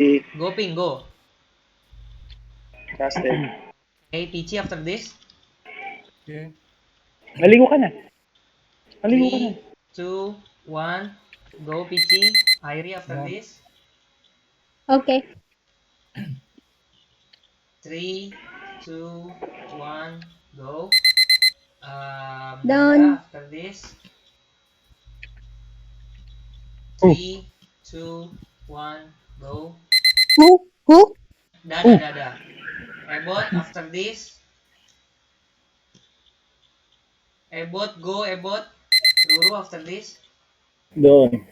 Go Ping, go. Casted. Okay, Pichi after this. Okay. Maligo ka na. Maligo ka na. 3, 2, 1. Go Pichi. Airi after Done. this. Okay. 3, 2, 1. Go. Done. Dada after this. 3, 2, 1. Go. Who? Dada. Ebot after this. Ebot, go Ebot. Ruru after this. Doon.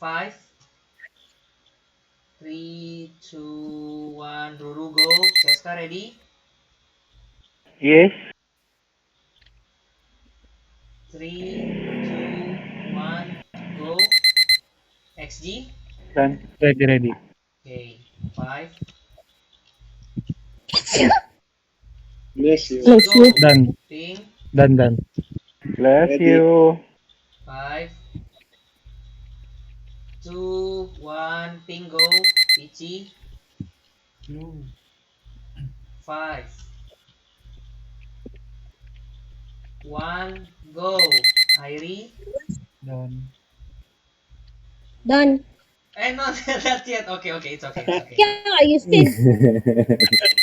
5, 3, 2, 1. Ruru go. Cheska ready. Yes. 3, 2, 1. Go. XG. Done. Ready. Okay. 5. Bless you. Bless Go. you. Done. Ping. Done. Bless you. 5, 2, 1. Ping go. Pichi. Blue. 5, 1. Go. Airi. Done. Done. No, not yet. Okay. It's okay. Yeah, you said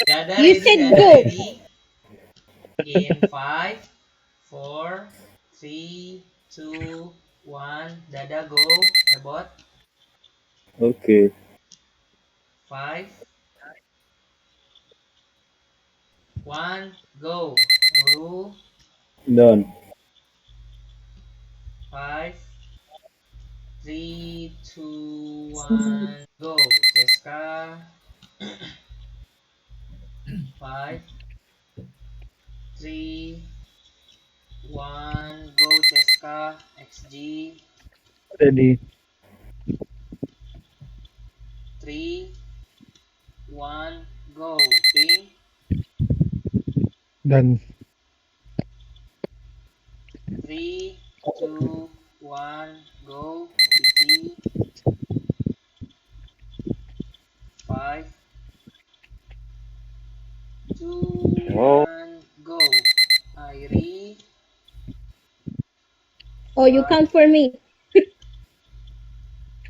Dada You ready. said Dada go. ready. In 5, 4, 3, 2, 1. Dada go. Ebot. Okay. 5, 1. Go. Ruru. Done. 5, 3, 2, 1. Go. Cheska. 5, 3, 1. Go. Cheska. XG. Ready. 3, 1. Go. Ping. Done. 3, 2, 1. Go. Pichi. 5, 2, Oh. 1. Go. Airi. Oh, you count for me.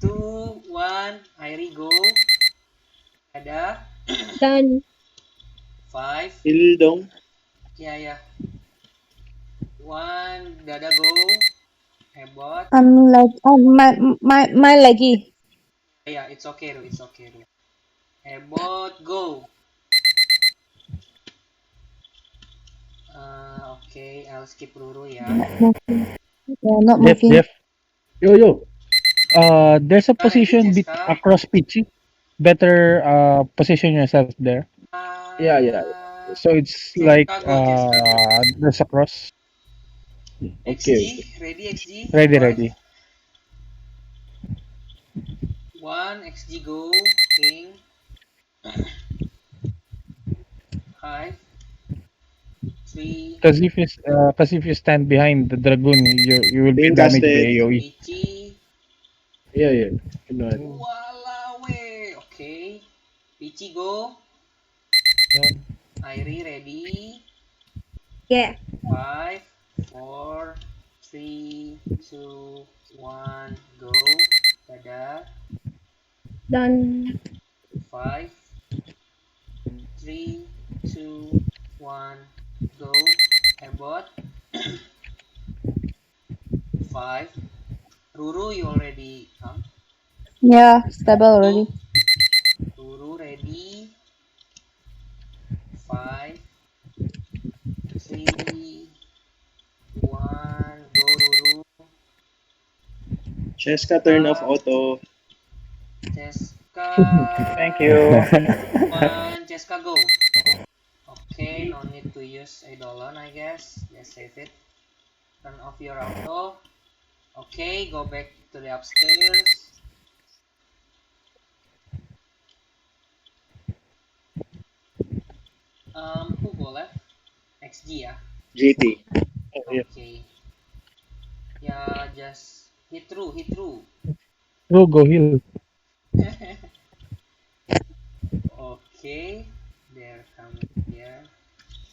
2, 1. Airi go. Ada. Done. 5. Hill dong. Yeah. 1. Dada go. Hebot. I'm like my lagi. Yeah, it's okay. Hebot go. Okay, I'll skip Ruru ya. Yeah, not moving. Jeff. Yo. There's a position Cheska. across pitch. Better position yourself there. Yeah. So it's like Cheska go. there's a cross. XG, ready XG? Ready. 1, XG go. Ping. 5, 3, Because if you stand behind the dragoon, you will be Being damaged by casted. AOE. Pichi. Yeah. You know it. Walawe. Okay. Pichi go. Done. Airi ready. Yeah. 5, 4, 3, 2, 1. Go. Dada. Done. 5, 3, 2, 1. Go. Ebot. 5. Ruru, you already come. Yeah, stable already. Ruru ready. 5, 3, 1. Go Ruru. Cheska turn off auto. Cheska. Thank you. 1. Cheska go. Okay, no need to use Eidolon, I guess. Just save it. Turn off your auto. Okay, go back to the upstairs. Who go left? XG ya? GT. Okay. Yeah, just hit through. Go heal. Okay, they're coming here.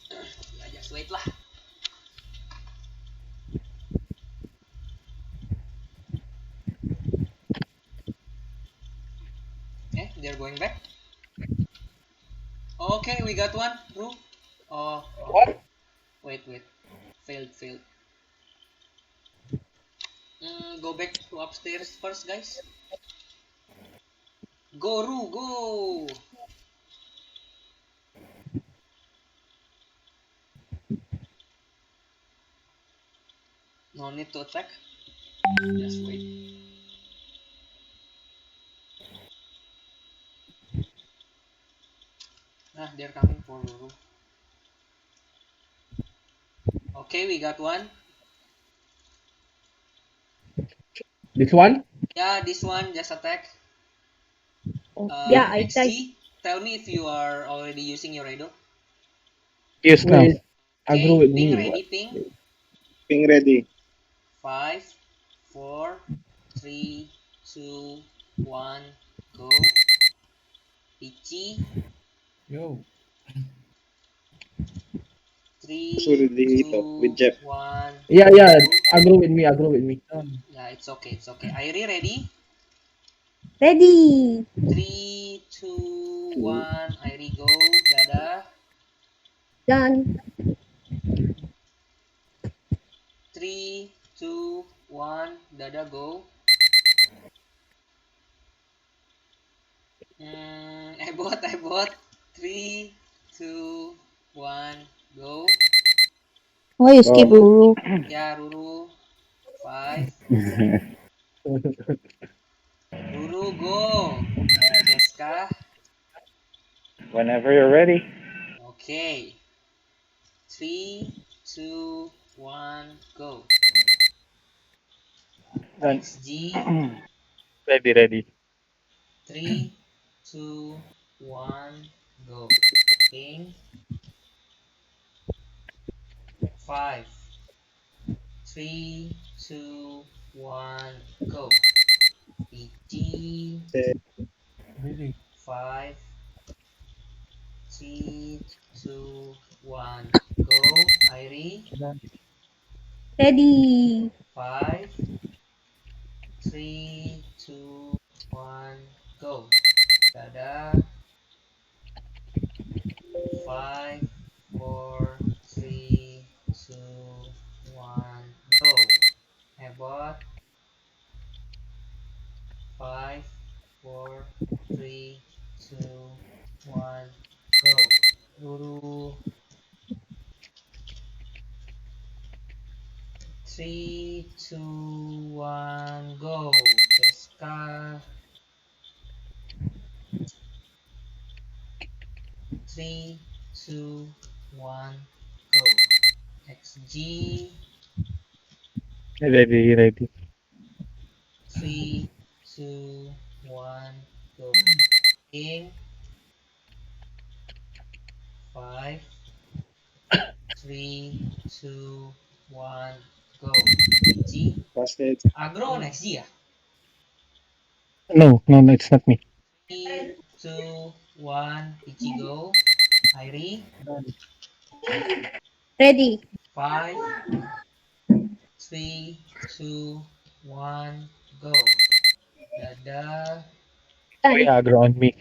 Yeah, just wait lah. Okay, they're going back. Okay, we got one. Ru. Oh, okay. Wait. Failed. Go back to upstairs first, guys. Go, Ru, go! No need to attack. Just wait. Ah, they're coming for Ruru. Okay, we got one. This one? Yeah, this one just attack. Yeah, I tried. XG, tell me if you are already using your radio. Yes, now. Wait. Agree Okay, with ping me. ready, ping. Ping ready. 5, 4, 3, 2, 1, go. Pichi, Yo. 3, Susunod dito 2, with Jeff. 1, Yeah. go. Agree with me. Done. Yeah, it's okay. Irie ready? Ready. 3, 2, 1, Irie go. Dada. Done. 3, 2, 1, Dada go. I bought. 3, 2, 1, go. Why you skip Ruru? Yeah, Ruru. 5. Ruru, go. Cheska. Whenever you're ready. Okay. 3, 2, 1, go. Done. XG. Ready. 3, 2, 1, go. King. 5, 3, 2, 1, go. PG. Ready. 5, 3, 2, 1, go. Irie. Done. Ready. 5, 3, 2, 1, go. Dada. 5, 4, 3, 2, 1, go. Ebot. 5, 4, 3, 2, 1, go. Ruru. 3, 2, 1, go. Cheska. 3, 2, 1, go. XG. Ready. 3, 2, 1, go. King. 5, 3, 2, 1, go. PG. Busted. Agro on XG ya? No, it's not me. 3, 2, 1, PG go. Irie. Done. Ready. 5, 3, 2, 1, go. Dada. Oh Done. yeah, agree on me.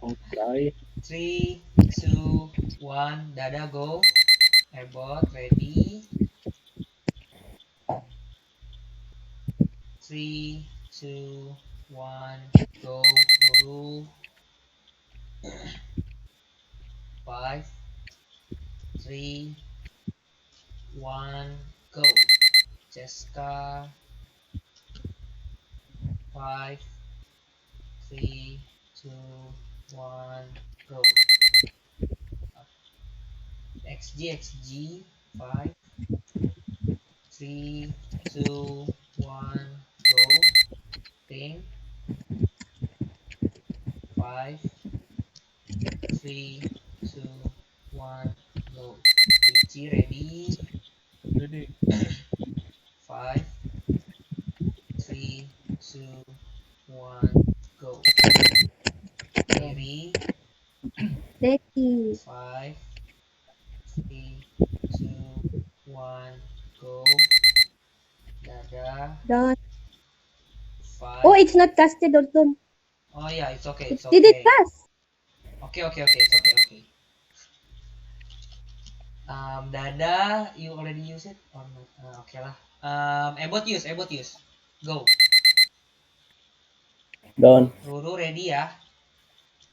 Okay. 3, 2, 1, Dada go. Airbot ready. 3, 2, 1, go. Guru. 5, 3, 1, go. Cheska. 5, 3, 2, 1, go. XG. 5, 3, 2, 1, go. Ping. 5, 3, 2, 1, go. PG ready. Ready. 5, 3, 2, 1, go. Irie. Ready. 5, 3, 2, 1, go. Dada. Done. 5. Oh, it's not casted also. Oh yeah, it's okay, It it's didn't okay. cast. Okay, it's okay. Dada, you already use it or not? Okay lah. Ebot use. Go. Done. Ruru ready ya?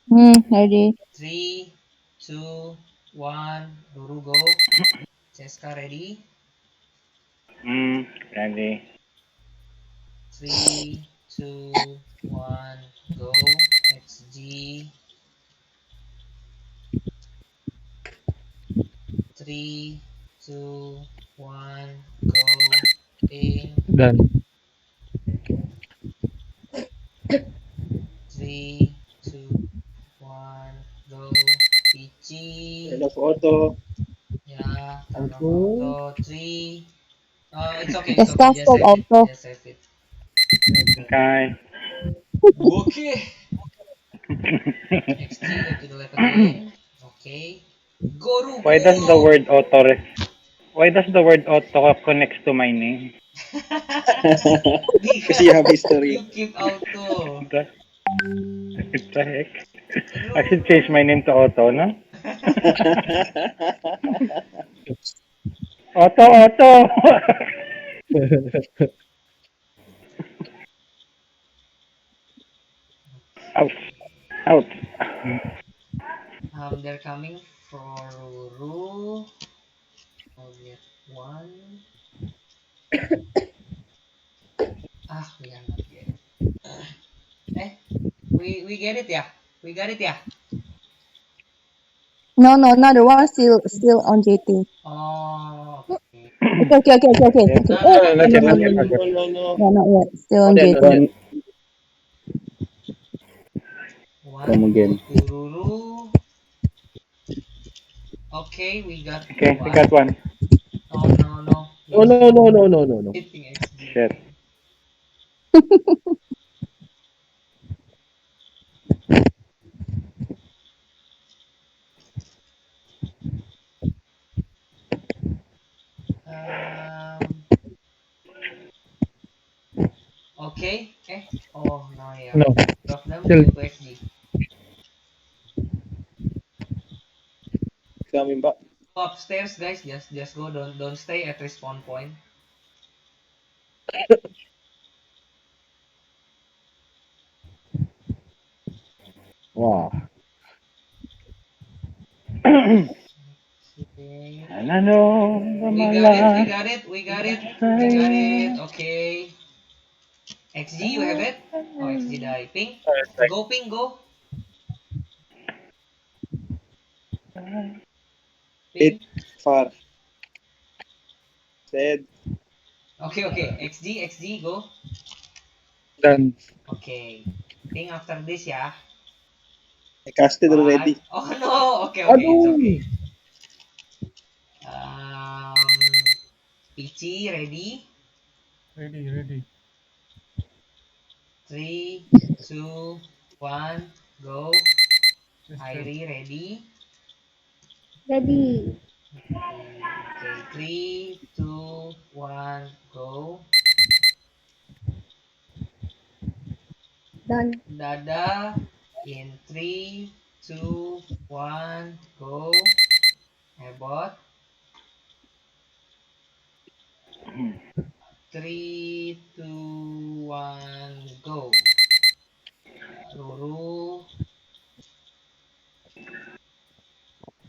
Ready. 3, 2, 1, Ruru go. Cheska ready? Ready. 3, 2, 1, go. XG. 3, 2, 1, go. Ping. Done. 3, 2, 1, go. Pichi. Turn off auto. Yeah, turn off Auto. auto. 3. It's okay. Yes, casted also. Just save it. Okay. Okay. XG, go to the left again. Okay. Goru, Why does the word Why does the word auto connects to my name? Because Kasi you have history. you keep auto. What the heck? I should change my name to Otto, no? Otto! Ouch. Ouch. They're coming for Ruru. I'll get 1. We are not get it. We get it, yeah. We got it, yeah. No, another one still on JT. Oh, okay. Okay. No, Not yet, No, not yet, not yet. No. Yeah, not yet. Still on Not yet, JT. not yet. One again. go to Ruru. Okay, we got Okay, we one. got one. Oh no. Oh, no. Hitting XG. Shit. Um. Okay. Oh no, yeah. No. Drop them. Still. Go to XG. Coming back. Go upstairs, guys. Just go. Don't stay at respawn point. Wow. Okay. And I know that We my got it. We life got it. We got it. is We got saying- it. Okay. XG, you have it. Oh, XG die. Ping. Go, ping. Go. Ping. It far. Said. Okay. XG. Go. Done. Okay. Ping after this, yeah. I casted already. Oh no. Okay. It's okay. Pichi, ready? Ready. 3, 2, 1, go. Yes, Irie, ready? Ready. Okay. 3, 2, 1, go. Done. Dada, in 3, 2, 1, go. Ebot. 3, 2, 1, go. Ruru.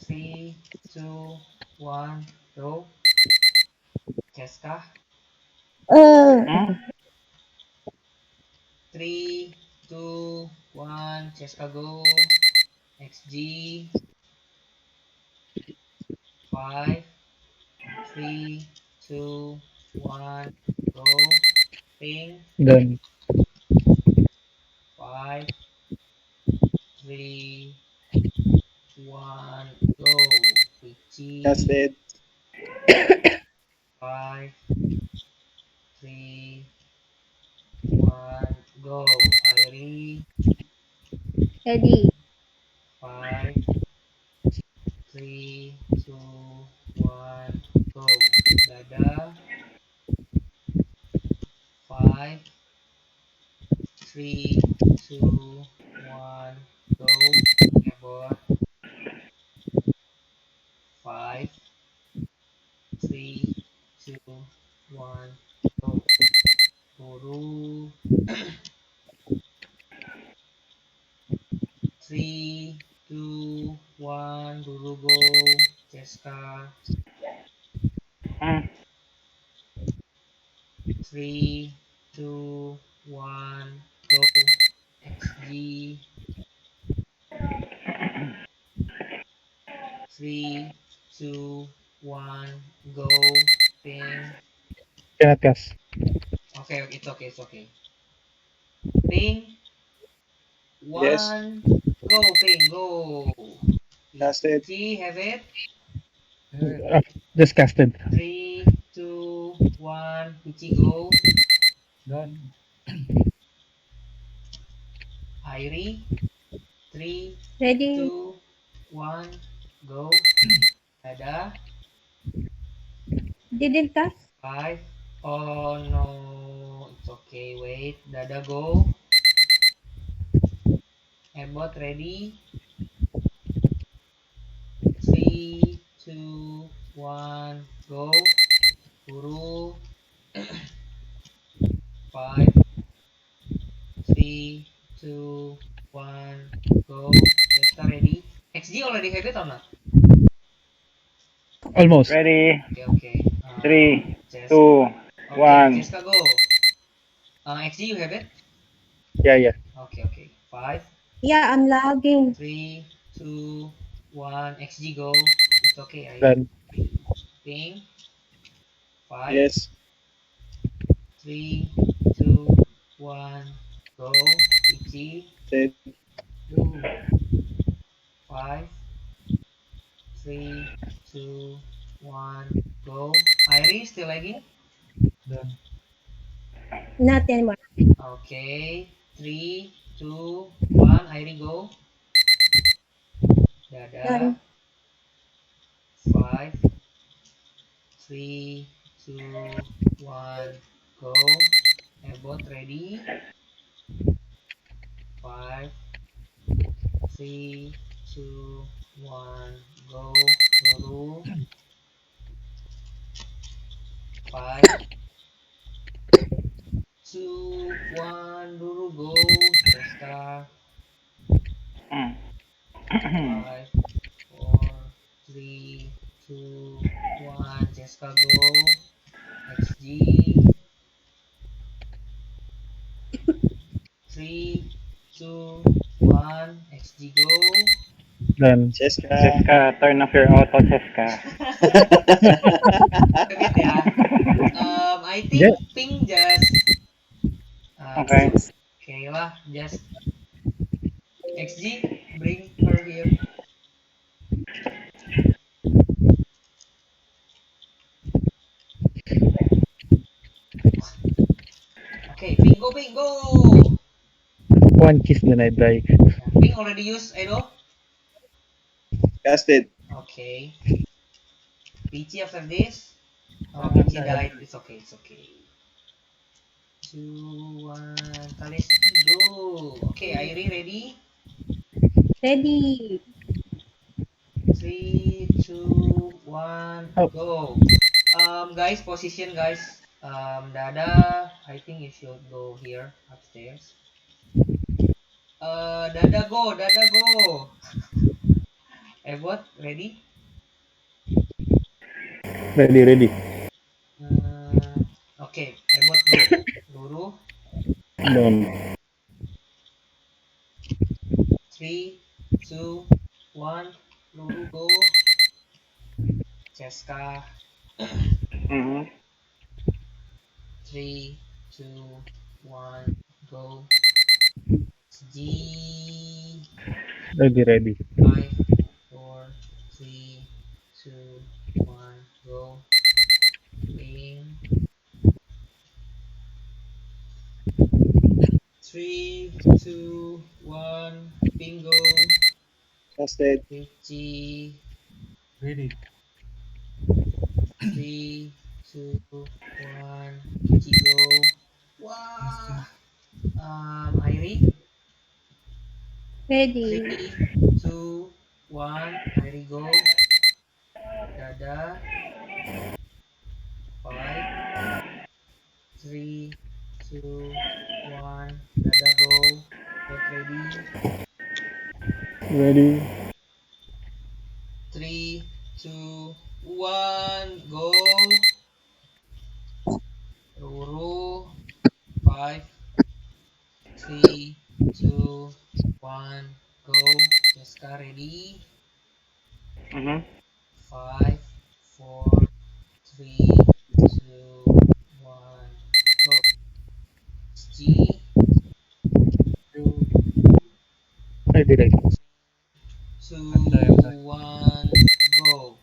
3, 2, 1, go. Cheska. Okay. 3, 2, 1, Cheska go. XG. 5, 3, 2, 1, go. Ping. Done. 5, 3, 1, go. Pichi. Casted. 5, 3, 1, go. Irie. Ready. 5, Dada. 5, 3, 2, 1, go. Ebot. 5, 3, 2, 1, go. Guru. 3, 2, 1, Guru go. Cheska. 3, 2, 1, go. XG. 3, 2, 1, go. Ping. Cannot cast. Okay, it's okay, it's okay. Ping. Yes. 1, go, Ping, go. Cast it. See, have it. Uh, just casted. 3, 2, 1, Pichi, go. Done. Airi. 3, Ready. 2, 1, go. Dada. Didn't cast. 5. Oh no, it's okay, wait. Dada, go. Ebot, ready. 3, 2, 1, go. Guru. 5, 3, 2, 1, go. Cheska, ready. XG already have it or not? Almost. Ready. Okay, okay. 3, Cheska. 2, Okay, 1. Cheska, go. XG, you have it? Yeah. Okay, okay. 5, Yeah, I'm lagging. 3, 2, 1. XG, go. It's okay. Done. Ping. 5, Yes. 3, 2, 1, go. Pichi. Set. Yo. 5, 3, 2, 1, go. Iris, still lagging? Done. Not anymore. Okay. 3, 2, 1. Iris, go. Dada. Done. 5, 3, 2, 1, go. Ebot, ready. 5, 3, 2, 1, go. Guru. 5, 2, 1, Guru, go. Cheska. 5, 4, 3, 2, 1. Cheska, go. XG. 3, 2, 1. XG, go. Done. Cheska. Cheska, turn off your auto, Cheska. Kaget ya. I think Yeah. Ping just Okay. okay lah, just XG bring her here. Okay, Ping go, Ping go. One kiss then I die. Ping already used Edo. Cast it. Okay. Peachy after this. Oh, I'm Peachy tired. died. It's okay, it's okay. 2, 1. Kaleski go. Okay, Airi ready. Ready. 3, 2, 1, Oh. go. Guys, position, guys. Dada, I think you should go here upstairs. Dada go, Dada go. Ebot, ready? Ready. Okay, Ebot go. Guru, Done. 3, 2, 1. Guru go. Cheska, Mm-hmm. 3, 2, 1, go. G. Ready. 5, 4, 3, 2, 1, go. Ping. 3, 2, 1, bingo. Cast it. Pichi. Ready. 3, 2, 1. Ichi go. Wah. Airi. Ready. 3, 2, 1. Airi go. Dada. 5, 3, 2, 1. Dada go. Get ready. Ready? 3, 2, 1. Go. Ruru. 5, 3, 2, 1. Go. Jessica ready. Mm-hmm. 5, 4, 3, 2, 1. Go. G. Ready, ready. 2, Antay. 1. Go.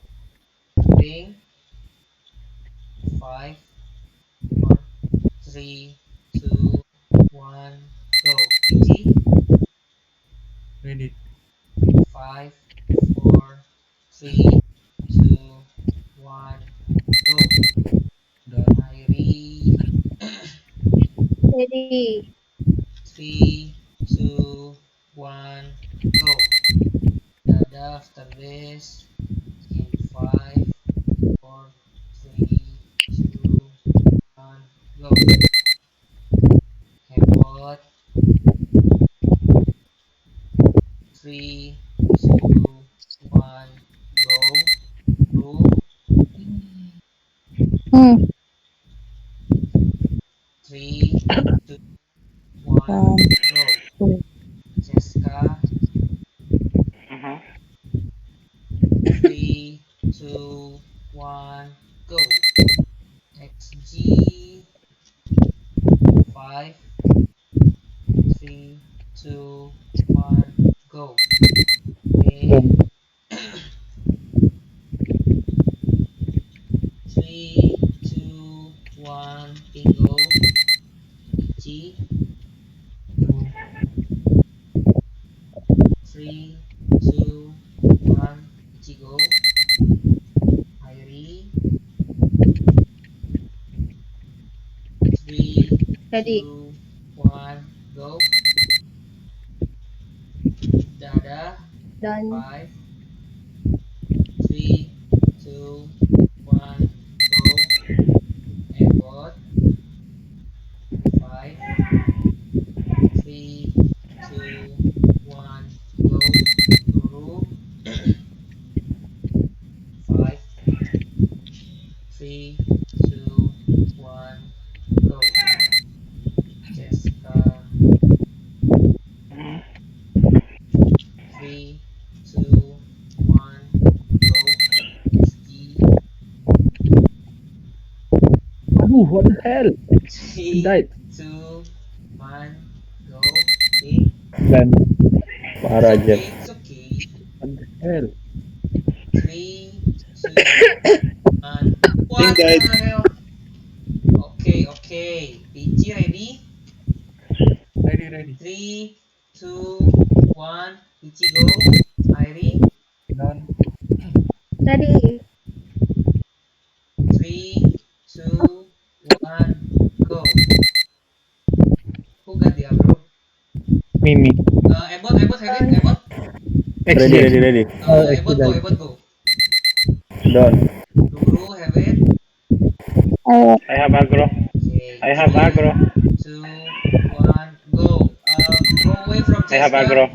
Ping. 5, 4, 3, 2, 1. Go. PG. Ready. 5, 4, 3, 2, 1. Go. Done. Airi. Ready. 3, 2, 1. Go. Dada after this. In 5, 4, 3, 2, 1. Go. Hebot. 3, 2, 1. Go. Ru. Hmm. 3, 2, 1. Go. Jessica. Mm-hmm. 3, 2, 1. Go. XG. 5, 3, 2, 1. Go. Done. Ping. 3, 2, 1. Bingo. Ichi. Two. 3, 2, 1. Ichigo. Airi. 3, Ready. 2, 1. Go. Dada. Done. 5, 3, 2, 1. Go. Ebot. 5, 3, 2, 1. Go. Ruru. 5, 3, 2, 1. Go. Jessica. 3, 2, 1. Go. SG. Aduh, what the hell? 3, Died. 2, 1. Go. Ping. Done. It's Parah aja. okay. It's okay. What the hell? 3, 2, 1. Ping What died. the hell? Okay, okay. PG ready? Ready, ready. 3, 2, 1. PG go. Airi. Done. Ready. 3, 2, 1. Go. Who got Diablo? Mimi. Ebot, Ebot, have it, Ebot. Ready, ready, ready. Oh, Ebot go, expedite. Ebot go. Done. Guru, have it. I have aggro. Okay. I have 3, aggro. 2, 1. Go. Go away from I have Jessica. aggro.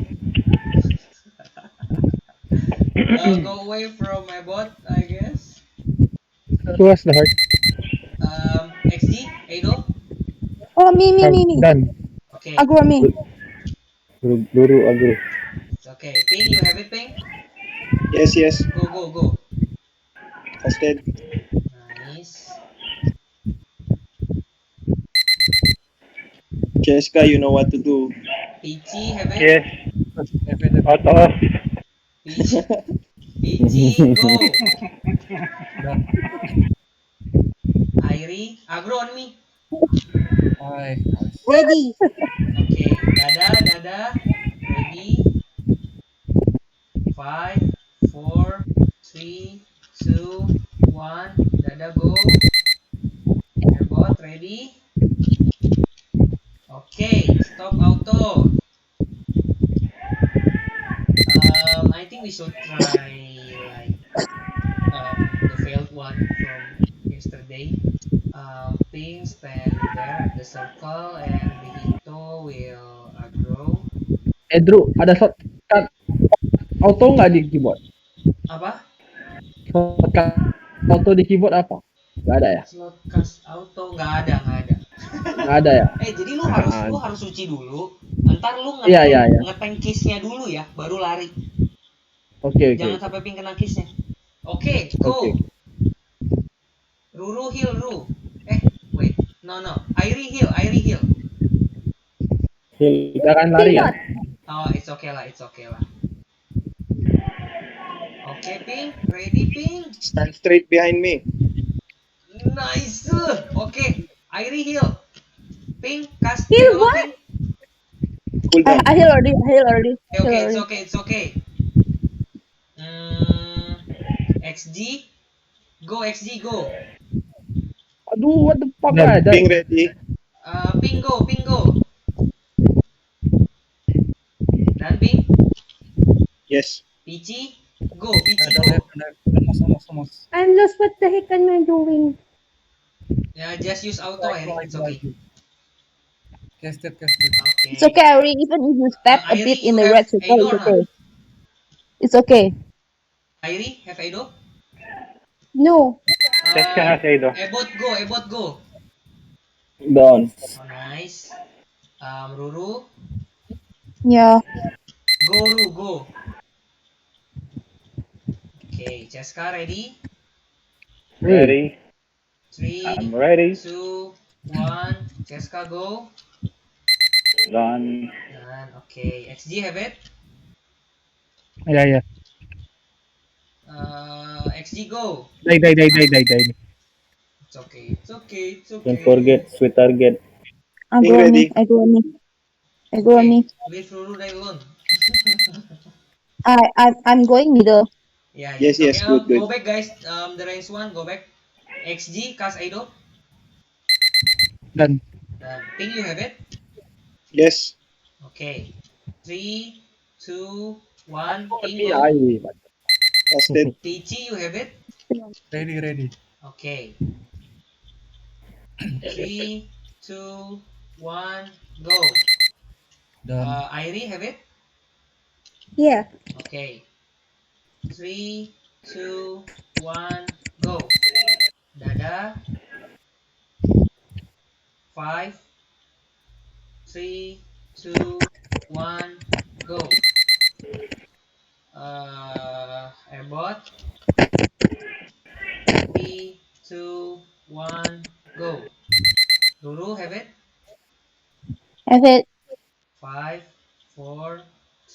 Go away from Ebot, I guess. Who has the heart? XG, Ado. Oh, me. Done. Okay. Agro me. Guru aggro. Okay. Ping, you have it, Ping. Yes, yes. Go, go, go. Casted. Nice. Jessica, you know what to do. PG, have it. Yes. F. Auto. PG, PG, go. Done. Airi, agro on me. Aye. Ready. Okay. Dada. Ready. 5, 4, 3, 2, 1. Dada, go. Airbot, ready? Okay, stop auto. I think we should try like the failed one from yesterday. Ping stand there at the circle and Hito will grow. Drew, ada shortcut auto nggak di keyboard? Apa? Shortcut auto di keyboard apa? Nggak ada ya? Slot cast auto nggak ada. Nggak ada ya? Jadi lu Ah, harus suci dulu. Ntar lu Iya, iya, iya. ngeteng kiss-nya dulu ya, baru lari. Oke. Jangan sampai ping kena kiss-nya. Oke, go. Oke. Ruru heal, Ru. Wait. No. Airi heal. Kita kan lari ya? Oh, it's okay lah. Oke, Ping. Ready, Ping? Stand straight behind me. Nice. Oke, Airi heal. Ping, cast Heal dulu, what? Ping. Cool down. I heal already. Okay, it's okay. XG. Go, XG, go. Aduh, what the fuck Dan ada? Being ready. Ping, go. Dan Ping. Yes. Pichi. Go, I Pichi, don't go. have. Almost. I'm lost. What the heck am I doing? Yeah, just use auto, Airi. It's okay. Casted. Okay. It's okay, Ari. Even if you step a Airi, bit you in the have red circle, Aido it's or okay. not? It's okay. Airi, have Aido? No. Jessica has Aido. Ebot, go. Done. Oh, nice. Ruru. Yeah. Go, Ru, go. Okay, Jessica, ready? Ready? 3, I'm ready. 2, 1. Jessica, go. Done. Done. Okay, XG have it? Ya. XG, go. Dai. It's okay. Don't forget sweet target. I Being go on ready. me. I go on me. Leave Ruru die alone. I'm going middle. Yeah, Yes, it's yes, okay. good. Go back, guys. The range one, go back. XG, cast Aido. Dan Ping, you have it? Yes. Okay. 3, 2, 1. Ping, iya, go. iya. Casted. Pichi, you have it? Ready. Okay. 3, 2, 1, go. Done. Airi, have it? Yeah. Okay. 3, 2, 1, go. Dada. 5, 3, 2, 1, go. Airbot. 3, 2, 1, go. Ruru, have it? Have it. 5, 4,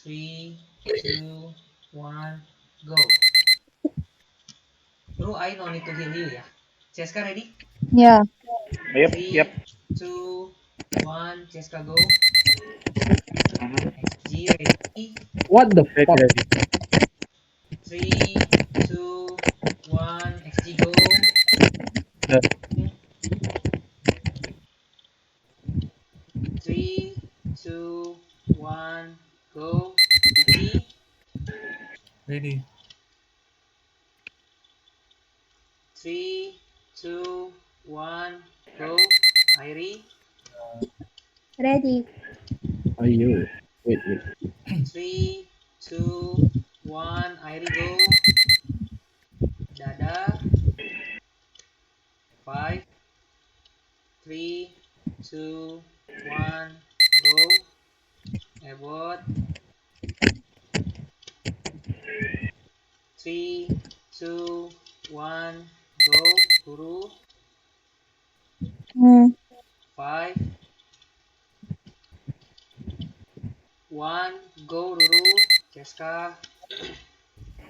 3, 2, 1, go. Ruru, I no need to heal you ya. Cheska ready? Yeah. Yep. 2, 1, Cheska go. Mhm. XG ready? What the fuck? 3, 2, 1, XG go. Yeah. 3, 2, 1, go. Pichi. Ready. 3, 2, 1, go. Airi. Ready. Ayo. Wait. 3, 2, 1, Airi go. Dada. 5, 3, 2, 1, go. Ebot. 3, 2, 1, go. Guru. 5, 1, go. Ruru. Cheska.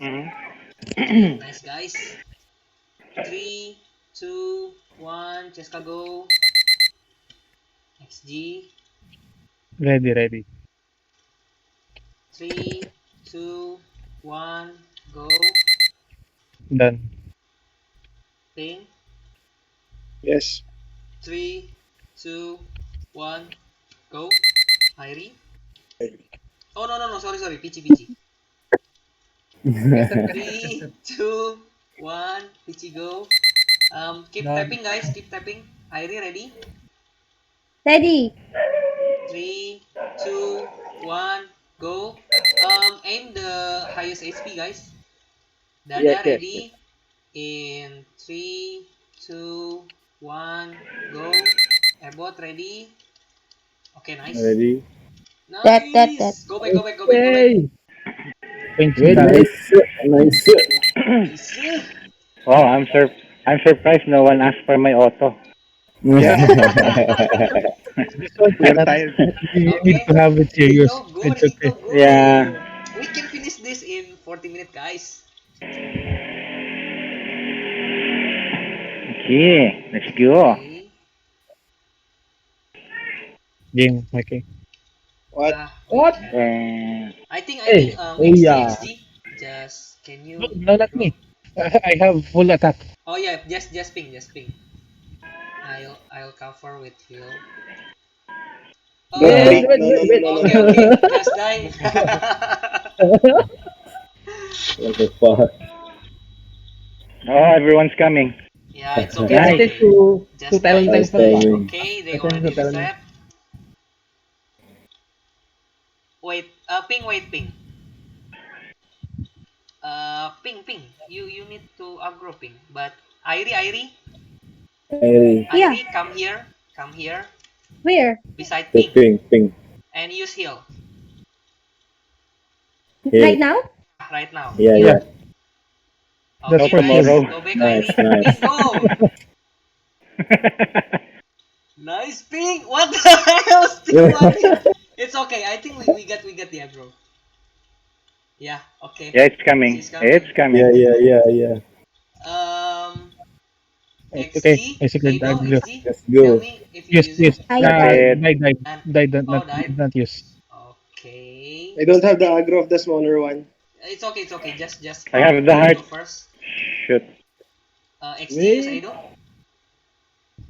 Mhm. Nice guys. 3, 2, 1, Cheska go. XG. Ready. 3, 2, 1, go. Dan Ping. Yes. 3, 2, 1, go. Airi. Oh no, sorry, Pichi. 3, 2, 1, Pichi go. Keep Done. tapping guys, keep tapping. Airi ready? Ready. 3, 2, 1, go. Aim the highest HP guys. Dada Yes. ready? In 3, 2, 1, go. Ebot ready? Okay, nice. Ready? That. Nice! Go back. Yay! Thanks, Very Dad. nice. Nice. Wow, I'm surprised no one asked for my auto. Yeah. This one We're cannot. tired. You need Okay. to have it serious. Hito, good, It's okay. Hito, good. Yeah. We can finish this in 40 minutes, guys. Okay, let's go. Okay. Game. Okay. What? We What? can. I think Hey. XG, just can No, you no, not drop? me. I have full attack. Oh yeah, just ping. I'll cover with heal. Don't Wait, wait. wait, No, wait, no, no, wait. no, no. Okay, just die. What the fuck? Oh, everyone's coming. Yeah, it's okay, Okay, it's I Nice. take okay. to Just die, talent Nice just for die. fun. timing. Okay, they I send already to talent. reset. Wait, ping. Ping. You need to aggro ping. But Airi, Very. Yeah. come here, Where? beside The ping, ping. and use heal Right Hill. now? right now. Yeah, Yeah, yeah. that's Okay, for nice. sure. Tomorrow. Go back, Nice, Airi. nice. Ping, go. Nice ping. What the hell? Still one. It's okay. I think we got the aggro. Yeah. Okay. Yeah, it's coming. She's coming. It's coming. Yeah. Um. Okay, XG. I secured the Aido. aggro. XG. Let's Tell go. me if you Yes, use it. yes. I Got tried. it. Die. And Not, died. not use. Okay. I don't have the aggro of the smaller one. It's okay. Just I farm have the heart. Aido first. Shoot. XG use Wait. Aido.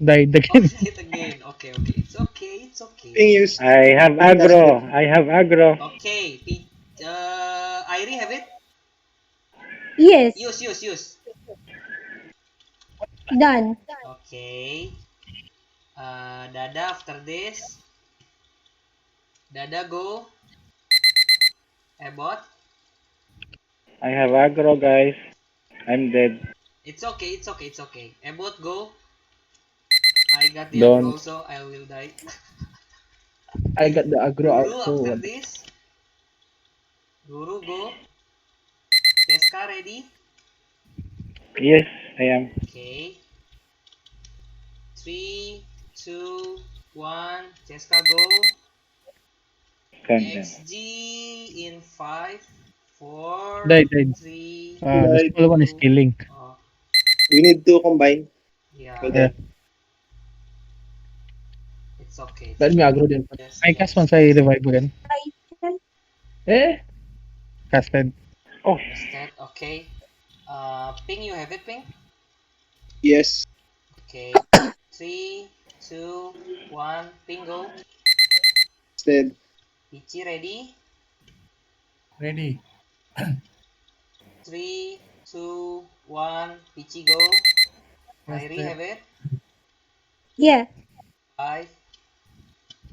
Died Oh, again. hit again. Okay. It's Ping okay. used. I have aggro. I have aggro. Okay. Airi have it. Yes. Use. Done. Okay. Dada after this. Dada go. Ebot. I have aggro, guys. I'm dead. It's okay. Ebot go. I got the aggro Don't. also. I will die. I got the aggro Guru also. after this. Guru go. Teska ready? Yes, I am. Okay. 3, 2, 1. Teska go. Done. XG in 5, 4, Died. 3. The Died. small one is killing. Oh, We need to combine. yeah. For Yeah. that. It's okay. Let me aggro din. Yes, I cast once I revive again. Casted. Oh, Instead, okay. Ping, you have it, ping? Yes. Okay. 3, 2, 1. Ping go. Instead. Pichi ready? Ready. 3, 2, 1. Pichi go. Airi Casted. have it? Yeah. 5,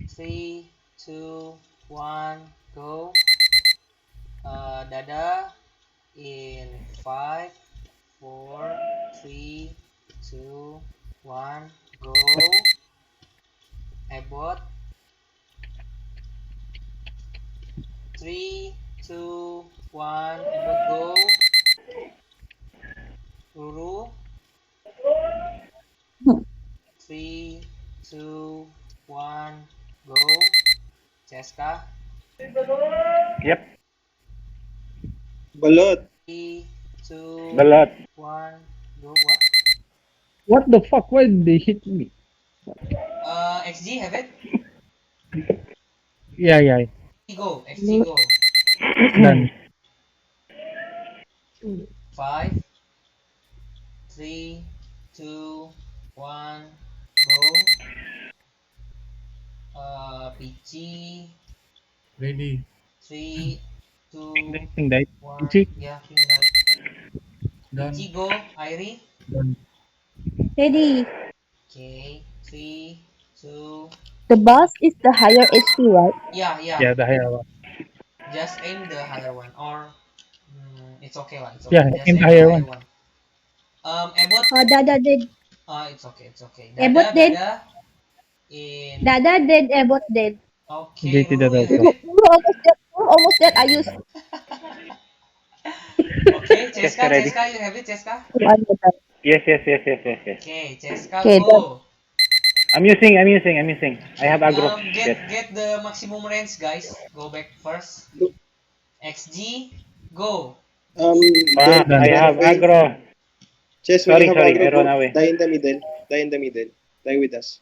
3, 2, 1. Go. Dada in 5, 4, 3, 2, 1. Go. Ebot. 3, 2, 1. Ebot go. Ruru. 3, 2, 1. Go. Cheska. yep. Balot. 3, 2, Balot. 1. Go. What? What the fuck? Why did they hit me? XG have it? Yeah. XG go. Done. 5, 3, 2, 1, go. PG, Ready. 3, 2, Ting dai. 1. Chi. Yeah, ping that. Done. PG, go. Irie. Done. Ready. Okay, 3, 2. The boss is the higher HP, right? Yeah, yeah. Yeah, the higher one. Just aim the higher one, or it's okay lah. It's Yeah, okay. Just in the aim the higher higher one. one. Ebot. Dada did. It's okay. It's okay. Ebot Dada, did. dada. In. Dada did. Ebot did. Okay, JT that Ruru, you have also. it. We're almost there. We're almost there. I used Okay, Cheska Cheska, ready? Cheska, you have it, Cheska. one more time. Yes. Okay, Cheska, Okay, done. go. I'm using. I have aggro. Shit. Get the maximum range, guys. Go back first. XG, go. Ah, Don't I run have away. aggro. Chess, when you have Sorry, aggro, I run go. away. Die in the middle. Die in the middle. Die with us.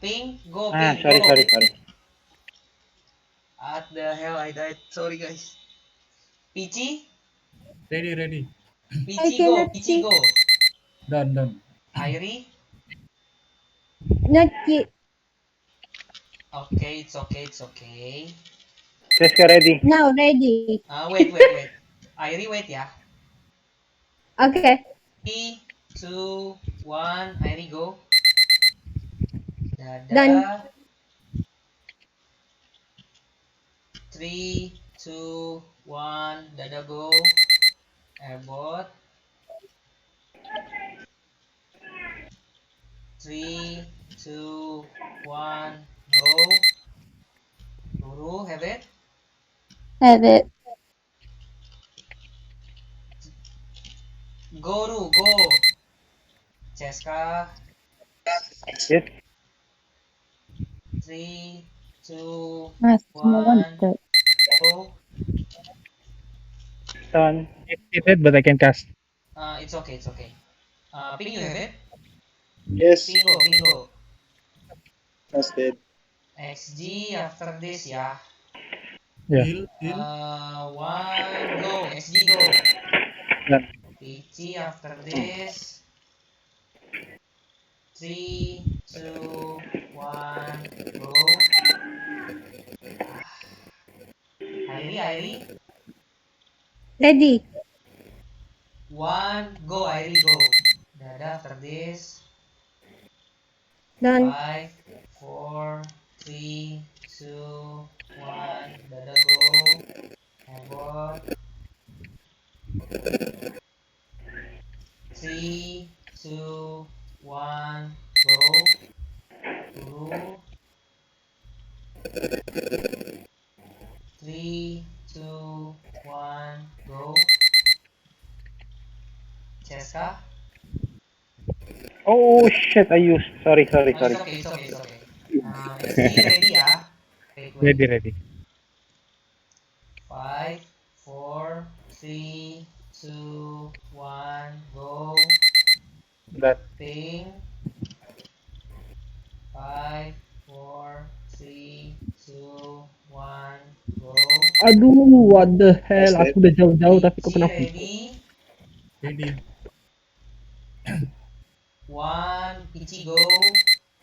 Ping, go, Ah, ping, sorry. go. What the hell, I died. Sorry, guys. Pichi, Ready. I Pichi, go, cannot Pichi, see. go. Done. Irie, Not yet. okay, it's okay, it's okay. Cheska ready. Now ready. Wait. Irie, wait, yeah. Okay. 3, 2, 1, Irie, go. Done. Dada. 3, 2, 1, Dada, go. Airbot. 3, 2, 1, go. Ruru, have it. Have it. Go, Ru, go. Cheska. Yes. 3, 2, Mas, 1, go. Done. It hit, but I can cast. It's okay, it's okay. Ping, you have it. Yes. Bingo. Casted. XG after this, yeah. Yeah. Heal. 1, go. XG, go. Done. PG after this. 3, 2, 1, go. Irie. Ready. 1, go, Irie, go. Dada after this. Done. 5, 4, 3, 2, 1, Dada, go. Ebot. 3, 2, 1, go. Guru. 3, 2, 1, go. Cheska. Oh shit! I used. Sorry. It's okay. XG ready, yeah. Wait. Ready. 5, 4, 3, 2, 1, go. That. Ping. 5, 4, 3, 2, 1, go. Aduh, what the hell? Casted. Aku udah jauh-jauh tapi kok PG kena ready. Ready. 1, PG, go.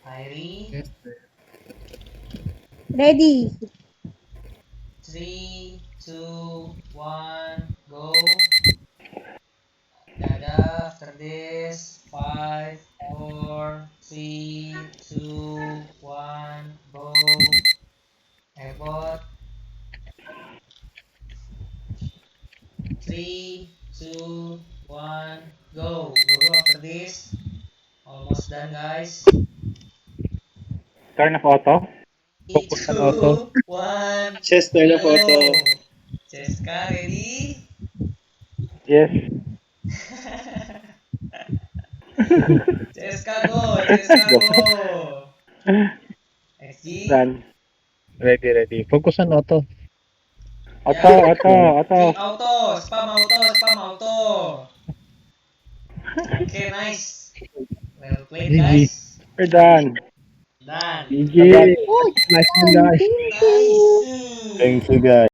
Irie. Yes. Ready. 3, 2, 1, go. Dada after this. 5, 4, 3, 2, 1, go. Ebot. 3, 2, 1, go. Guru after this. Almost done, guys. Turn of auto. 3, Focus on auto. 2, 1, Chess, turn of go. auto. Cheska, ready? Yes. Cheska, go. XG. Done. Ready. Focus on auto. Auto. King auto. Spam auto. Okay, nice. Well played, GG. guys. We're done. Done. GG. Bye-bye. Oh, Nice one, done. guys. Thank you. Nice. Thank you, guys.